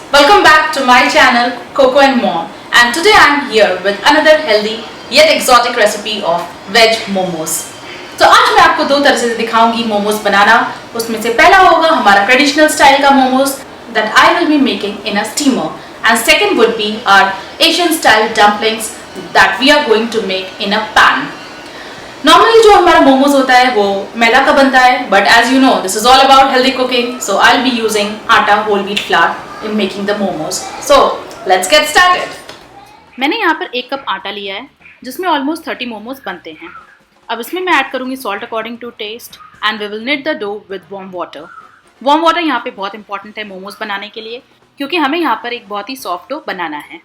Welcome back to my channel Coco and Mom, and today I am here with another healthy yet exotic recipe of veg momos. तो आज मैं आपको दो तरह से दिखाऊंगी मोमोज बनाना। उसमें से पहला होगा हमारा ट्रेडिशनल स्टाइल का momos that I will be making in a steamer, and second would be our Asian style dumplings that we are going to make in a pan. Normally जो हमारा मोमोज होता है वो मैदा का बनता है, but as you know this is all about healthy cooking, so I will be using atta whole wheat flour in making the momos. So let's get started. मैंने यहाँ पर 1 कप आटा लिया है जिसमें ऑलमोस्ट 30 मोमोज बनते हैं। अब इसमें मैं ऐड करूँगी salt according to taste and we will knit the dough with warm water. Warm water यहाँ पे बहुत इंपॉर्टेंट है मोमोज बनाने के लिए, क्योंकि हमें यहाँ पर एक बहुत ही सॉफ्ट डो बनाना है।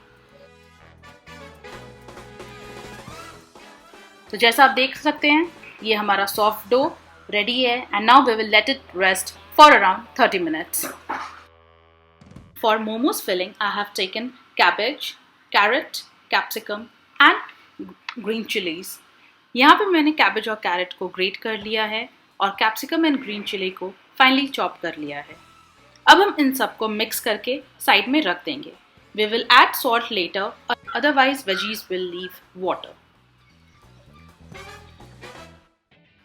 तो जैसा आप देख सकते हैं ये हमारा सॉफ्ट डो रेडी है and now we will let it rest for around 30 minutes. For momos filling I have taken cabbage, carrot, capsicum and green chillies. यहाँ पे मैंने कैबेज और कैरेट को ग्रेट कर लिया है और कैप्सिकम एंड ग्रीन चिली को फाइनली चॉप कर लिया है। अब हम इन सबको मिक्स करके साइड में रख देंगे। We will add salt later, otherwise veggies will leave water.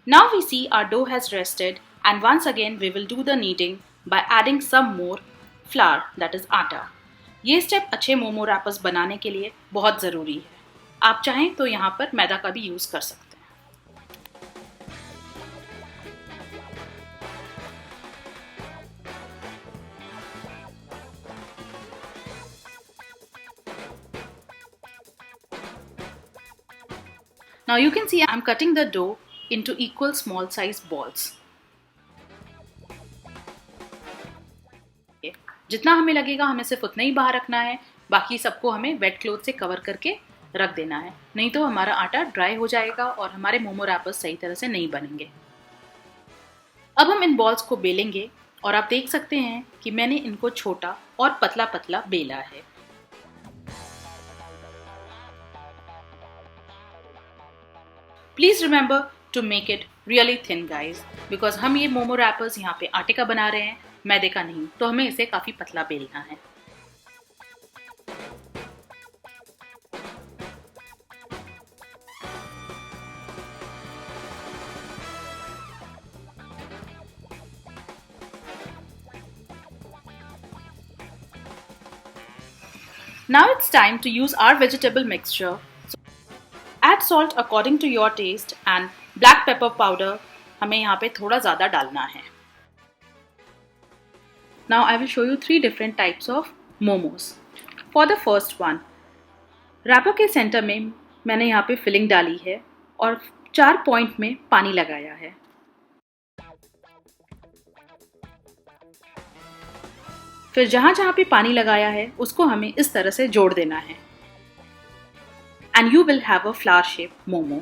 Now we see our dough has rested, and once again we will do the kneading by adding some more flour, that is आटा। ये step अच्छे momo rappers बनाने के लिए बहुत ज़रूरी है। आप चाहें तो यहाँ पर मैदा का भी यूज़ कर सकते हैं। Now you can see I'm cutting the dough into equal small size balls. जितना हमें लगेगा हमें सिर्फ उतना ही बाहर रखना है, बाकी सबको हमें वेट क्लॉथ से कवर करके रख देना है, नहीं तो हमारा आटा ड्राई हो जाएगा और हमारे मोमो रैपर्स सही तरह से नहीं बनेंगे। अब हम इन बॉल्स को बेलेंगे और आप देख सकते हैं कि मैंने इनको छोटा और पतला पतला बेला है। Please remember to make it really thin guys, because हम ये मोमो रैपर्स यहाँ पे आटे का बना रहे हैं, मैदे का नहीं, तो हमें इसे काफ़ी पतला बेलना है। Now it's time to use our vegetable mixture. Add salt according to your taste and black pepper powder हमें यहाँ पे थोड़ा ज़्यादा डालना है। Now I will show you 3 different types of momos. For the first one, wrapper के centre में मैंने यहाँ पे फिलिंग डाली है और 4 पॉइंट में पानी लगाया है। फिर जहाँ जहाँ पे पानी लगाया है उसको हमें इस तरह से जोड़ देना है and you will have a flower shaped momo.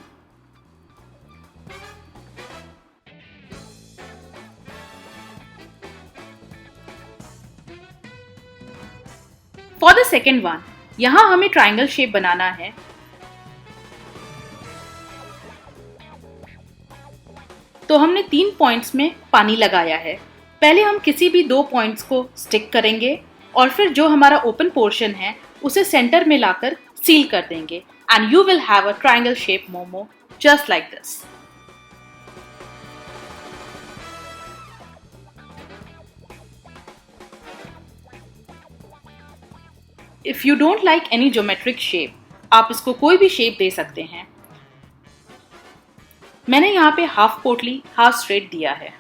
For the second one, यहाँ हमें ट्रायंगल शेप बनाना है। तो हमने 3 पॉइंट्स में पानी लगाया है। पहले हम किसी भी 2 पॉइंट्स को स्टिक करेंगे और फिर जो हमारा ओपन पोर्शन है उसे सेंटर में लाकर सील कर देंगे and you will have a triangle shaped momo just like this. If you don't like any geometric shape, आप इसको कोई भी शेप दे सकते हैं। मैंने यहाँ पे हाफ पोटली हाफ स्ट्रेट दिया है।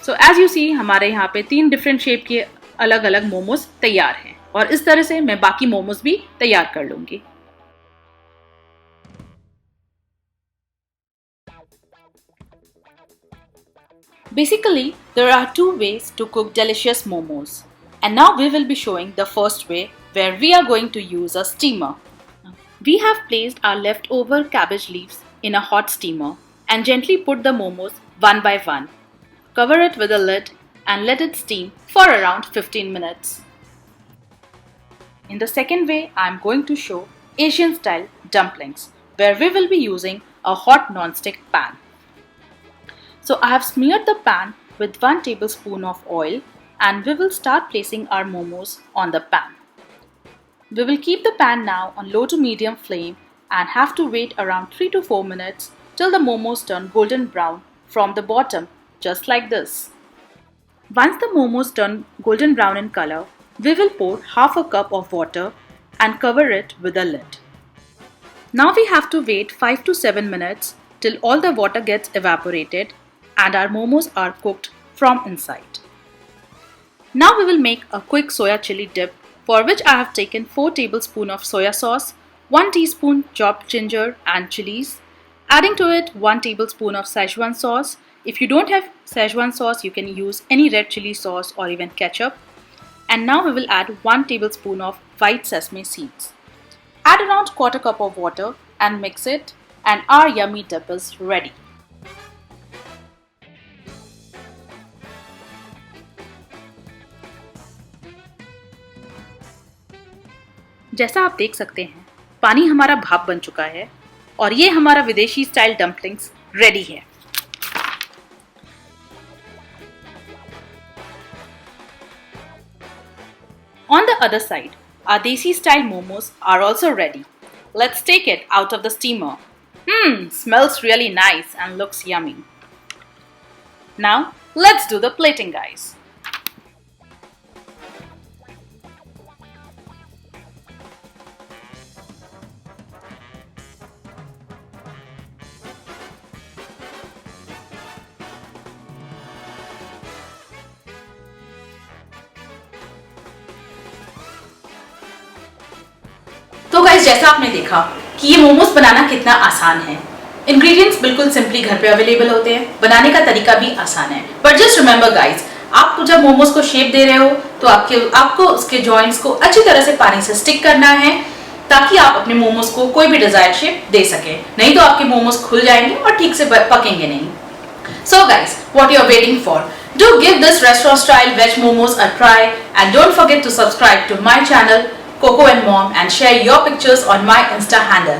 So as you see हमारे यहाँ पे 3 डिफरेंट शेप के अलग अलग मोमोज तैयार हैं और इस तरह से मैं बाकी मोमोज भी तैयार कर लूंगी। Basically, there are 2 ways to cook delicious momos, and now we will be showing the first way where we are going to use a steamer. We have placed our leftover cabbage leaves in a hot steamer and gently put the momos one by one. Cover it with a lid and let it steam for around 15 minutes. In the second way, I am going to show Asian style dumplings, where we will be using a hot non-stick pan. So I have smeared the pan with 1 tablespoon of oil, and we will start placing our momos on the pan. We will keep the pan now on low to medium flame and have to wait around 3 to 4 minutes till the momos turn golden brown from the bottom, just like this. Once the momos turn golden brown in color, we will pour half a cup of water and cover it with a lid. Now we have to wait 5 to 7 minutes till all the water gets evaporated and our momos are cooked from inside. Now we will make a quick soya chili dip, for which I have taken 4 tablespoons of soya sauce, 1 teaspoon chopped ginger and chilies, adding to it 1 tablespoon of Szechuan sauce. If you don't have Szechuan sauce, you can use any red chili sauce or even ketchup. And now we will add 1 tablespoon of white sesame seeds. Add around quarter cup of water and mix it, and our yummy dip is ready. जैसा आप देख सकते हैं, पानी हमारा भाप बन चुका है और ये हमारा विदेशी स्टाइल डम्पलिंग्स रेडी है। On the other side, our desi style momos are also ready. Let's take it out of the steamer. Smells really nice and looks yummy. Now, let's do the plating, guys. तो guys, जैसा आपने देखा कि ये मोमोज बनाना कितना आसान है। Ingredients बिल्कुल सिंपली घर पे अवेलेबल होते हैं, बनाने का तरीका भी आसान है। बट जस्ट रिमेंबर गाइस, आपको जब मोमोज को शेप दे रहे हो तो आपको उसके जॉइंट्स को अच्छी तरह से पानी से स्टिक करना है, ताकि आप अपने मोमोज को कोई भी डिजायर्ड शेप दे सके। नहीं तो आपके मोमोज खुल जाएंगे और ठीक से पकेंगे नहीं। So guys, what you are waiting for? Do give this restaurant style veg momos a try, and don't forget to subscribe to my channel Coco and Mom, and share your pictures on my Insta handle.